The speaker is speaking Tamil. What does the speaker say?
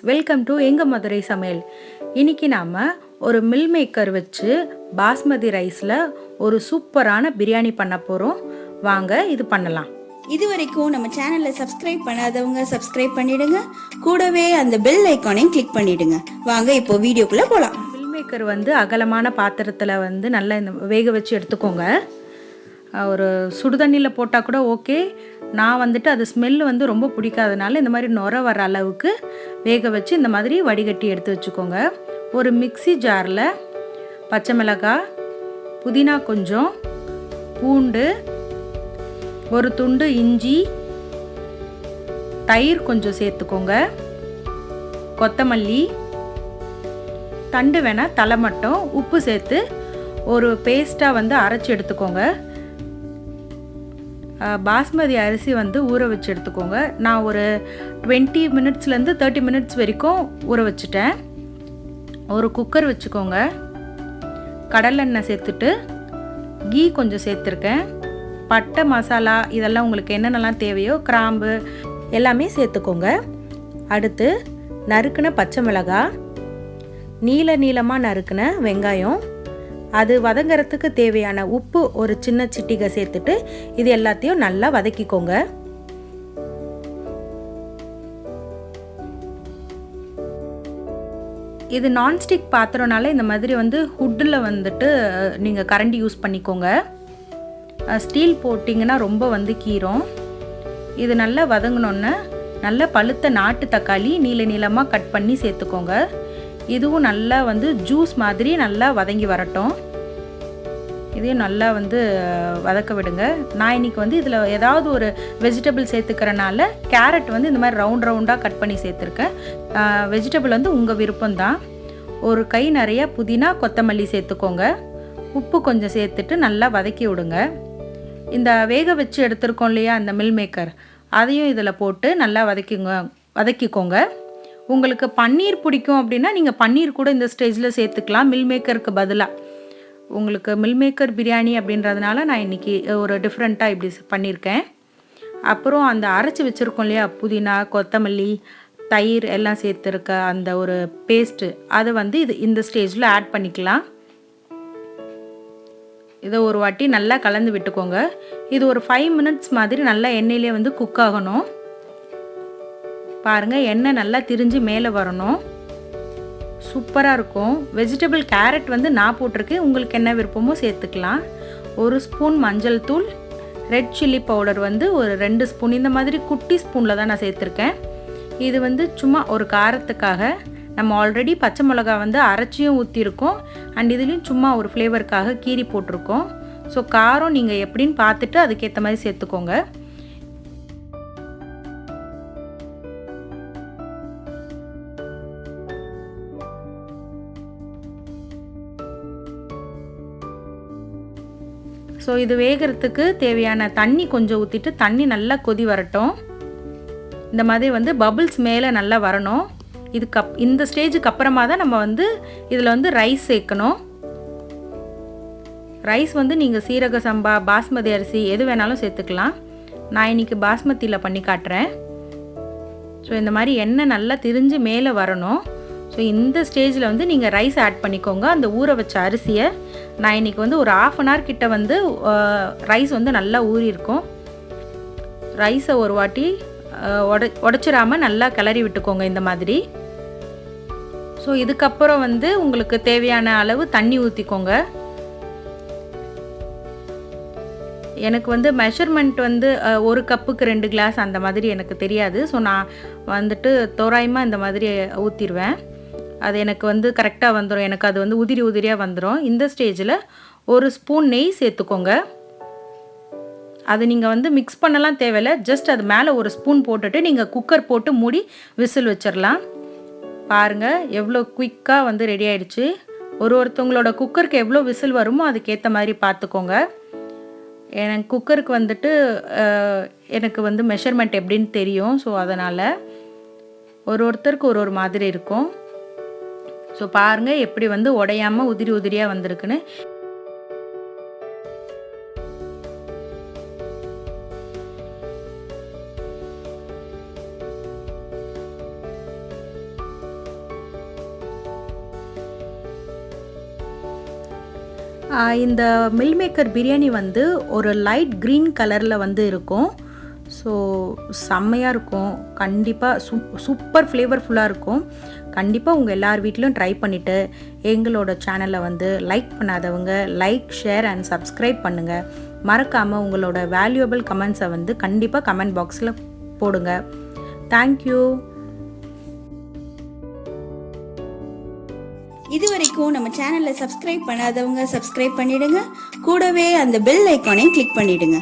வெல்கம் டு எங்க மதுரை சமையல். இன்னைக்கு நாம ஒரு மில் மேக்கர் வச்சு பாஸ்மதி ரைஸில் ஒரு சூப்பரான பிரியாணி பண்ண போகிறோம். வாங்க இது பண்ணலாம். இது வரைக்கும் நம்ம சேனலை சப்ஸ்கிரைப் பண்ணாதவங்க சப்ஸ்கிரைப் பண்ணிடுங்க, கூடவே அந்த பெல் ஐக்கானையும் கிளிக் பண்ணிடுங்க. வாங்க இப்போ வீடியோக்குள்ளே போகலாம். மில் மேக்கர் அகலமான பாத்திரத்தில் நல்லா இந்த வேக வச்சு எடுத்துக்கோங்க. ஒரு சுடுதண்ணியில் போட்டால் கூட ஓகே. நான் அது ஸ்மெல்லு ரொம்ப பிடிக்காதனால இந்த மாதிரி நுர வர அளவுக்கு வேக வச்சு இந்த மாதிரி வடிகட்டி எடுத்து வச்சுக்கோங்க. ஒரு மிக்ஸி ஜாரில் பச்சை மிளகாய், புதினா, கொஞ்சம் பூண்டு, ஒரு துண்டு இஞ்சி, தயிர் கொஞ்சம் சேர்த்துக்கோங்க, கொத்தமல்லி தண்டு வேணால் தலை மட்டும், உப்பு சேர்த்து ஒரு பேஸ்ட்டாக அரைச்சி எடுத்துக்கோங்க. பாஸ்மதி அரிசி ஊற வச்சு எடுத்துக்கோங்க. நான் ஒரு 20 மினிட்ஸ்லேருந்து 30 மினிட்ஸ் வரைக்கும் ஊற வச்சுட்டேன். ஒரு குக்கர் வச்சுக்கோங்க. கடலெண்ணெய் சேர்த்துட்டு கீ கொஞ்சம் சேர்த்துருக்கேன். பட்டை, மசாலா இதெல்லாம் உங்களுக்கு என்னென்னலாம் தேவையோ, கிராம்பு எல்லாமே சேர்த்துக்கோங்க. அடுத்து நறுக்கின பச்சை மிளகாய், நீளமாக நறுக்கின வெங்காயம், அது வதங்கிறதுக்கு தேவையான உப்பு ஒரு சின்ன சிட்டிகை சேர்த்துட்டு இது எல்லாத்தையும் நல்லா வதக்கிக்கோங்க. இது நான்ஸ்டிக் பாத்திரம்னால இந்த மாதிரி ஹுட்டில் நீங்கள் கரண்டி யூஸ் பண்ணிக்கோங்க. ஸ்டீல் போட்டிங்கன்னா ரொம்ப கீரும். இது நல்லா வதங்கினோன்னே நல்லா பழுத்த நாட்டு தக்காளி நீளமாக கட் பண்ணி சேர்த்துக்கோங்க. இதுவும் நல்லா ஜூஸ் மாதிரி நல்லா வதங்கி வரட்டும். இதையும் நல்லா வதக்க விடுங்க. நான் இன்றைக்கி இதில் ஏதாவது ஒரு வெஜிடபிள் சேர்த்துக்கிறனால கேரட் இந்த மாதிரி ரவுண்டாக கட் பண்ணி சேர்த்துருக்கேன். வெஜிடபிள் உங்கள் விருப்பம்தான். ஒரு கை நிறையா புதினா, கொத்தமல்லி சேர்த்துக்கோங்க. உப்பு கொஞ்சம் சேர்த்துட்டு நல்லா வதக்கி விடுங்க. இந்த வேக வச்சு எடுத்துருக்கோம் இல்லையா அந்த மில் மேக்கர், அதையும் இதில் போட்டு நல்லா வதக்கிக்கோங்க. உங்களுக்கு பன்னீர் பிடிக்கும் அப்படின்னா நீங்கள் பன்னீர் கூட இந்த ஸ்டேஜில் சேர்த்துக்கலாம் மில் மேக்கருக்கு பதிலாக. உங்களுக்கு மில் மேக்கர் பிரியாணி அப்படின்றதுனால நான் இன்றைக்கி ஒரு டிஃப்ரெண்ட்டாக இப்படி பண்ணியிருக்கேன். அப்புறம் அந்த அரைச்சி வச்சுருக்கோம் இல்லையா புதினா, கொத்தமல்லி, தயிர் எல்லாம் சேர்த்துருக்க அந்த ஒரு பேஸ்ட்டு, அதை இது இந்த ஸ்டேஜில் ஆட் பண்ணிக்கலாம். இதை ஒரு வாட்டி நல்லா கலந்து விட்டுக்கோங்க. இது ஒரு 5 மினிட்ஸ் மாதிரி நல்லா எண்ணெயிலே குக் ஆகணும். பாருங்கள், எண்ணெய் நல்லா திரிஞ்சு மேலே வரணும். சூப்பராக இருக்கும். வெஜிடபிள் கேரட் நான் போட்டிருக்கேன். உங்களுக்கு என்ன விருப்பமோ சேர்த்துக்கலாம். ஒரு ஸ்பூன் மஞ்சள் தூள், ரெட் சில்லி பவுடர் ஒரு 2 ஸ்பூன், இந்த மாதிரி குட்டி ஸ்பூனில் தான் நான் சேர்த்துருக்கேன். இது சும்மா ஒரு காரத்துக்காக. நம்ம ஆல்ரெடி பச்சை மிளகா அரைச்சியும் ஊற்றிருக்கோம். அண்ட் இதுலேயும் சும்மா ஒரு ஃப்ளேவருக்காக கீரி போட்டிருக்கோம். ஸோ காரம் நீங்கள் எப்படின்னு பார்த்துட்டு அதுக்கேற்ற மாதிரி சேர்த்துக்கோங்க. ஸோ இது வேகிறதுக்கு தேவையான தண்ணி கொஞ்சம் ஊற்றிட்டு தண்ணி நல்லா கொதி வரட்டும். இந்த மாதிரி பபிள்ஸ் மேலே நல்லா வரணும். இந்த ஸ்டேஜுக்கு அப்புறமா தான் நம்ம இதில் ரைஸ் சேர்க்கணும். ரைஸ் நீங்கள் சீரக சம்பா, பாஸ்மதி அரிசி எது வேணாலும் சேர்த்துக்கலாம். நான் இன்றைக்கி பாஸ்மதியில் பண்ணி காட்டுறேன். ஸோ இந்த மாதிரி எண்ணெய் நல்லா திரிஞ்சு மேலே வரணும். ஸோ இந்த ஸ்டேஜில் நீங்கள் ரைஸ் ஆட் பண்ணிக்கோங்க. அந்த ஊற வச்ச அரிசியை நான் இன்றைக்கி ஒரு 1/2 அன் ஹவர் கிட்ட ரைஸ் நல்லா ஊறி இருக்கும். ரைஸை ஒரு வாட்டி உடச்சிடாமல் நல்லா கிளறி விட்டுக்கோங்க இந்த மாதிரி. ஸோ இதுக்கப்புறம் உங்களுக்கு தேவையான அளவு தண்ணி ஊற்றிக்கோங்க. எனக்கு மெஷர்மெண்ட் ஒரு கப்புக்கு 2 கிளாஸ் அந்த மாதிரி எனக்கு தெரியாது. ஸோ நான் தோராயமாக இந்த மாதிரி ஊற்றிடுவேன். அது எனக்கு கரெக்டாக வந்துடும். எனக்கு அது உதிரியாக வந்துடும். இந்த ஸ்டேஜில் ஒரு ஸ்பூன் நெய் சேர்த்துக்கோங்க. அது நீங்கள் மிக்ஸ் பண்ணலாம் தேவையில்லை. ஜஸ்ட் அது மேலே ஒரு ஸ்பூன் போட்டுட்டு நீங்கள் குக்கர் போட்டு மூடி விசில் வச்சிடலாம். பாருங்கள் எவ்வளோ குயிக்காக ரெடி ஆகிடுச்சு. ஒருத்தவங்களோட குக்கருக்கு எவ்வளோ விசில் வருமோ அதுக்கேற்ற மாதிரி பார்த்துக்கோங்க. எனக்கு குக்கருக்கு எனக்கு மெஷர்மெண்ட் எப்படின்னு தெரியும். ஸோ அதனால் ஒருத்தருக்கு ஒரு மாதிரி இருக்கும். ஸோ பாருங்கள் எப்படி உடையாமல் உதிரியாக வந்திருக்குன்னு. இந்த மில் மேக்கர் பிரியாணி வந்து ஒரு லைட் க்ரீன் கலரில் வந்து இருக்கும். ஸோ செம்மையாக இருக்கும். கண்டிப்பாக சூப்பர் ஃப்ளேவர்ஃபுல்லாக இருக்கும். கண்டிப்பாக உங்கள் எல்லார் வீட்லையும் ட்ரை பண்ணிவிட்டு எங்களோட சேனலை வந்து லைக் பண்ணாதவங்க லைக், ஷேர் அண்ட் சப்ஸ்கிரைப் பண்ணுங்கள். மறக்காமல் உங்களோட வேல்யூபிள் கமெண்ட்ஸை வந்து கண்டிப்பாக கமெண்ட் பாக்ஸில் போடுங்க. தேங்க்யூ. இது வரைக்கும் நம்ம சேனலை சப்ஸ்கிரைப் பண்ணாதவங்க சப்ஸ்கிரைப் பண்ணிடுங்க. கூடவே அந்த பெல் ஐக்கானையும் கிளிக் பண்ணிடுங்க.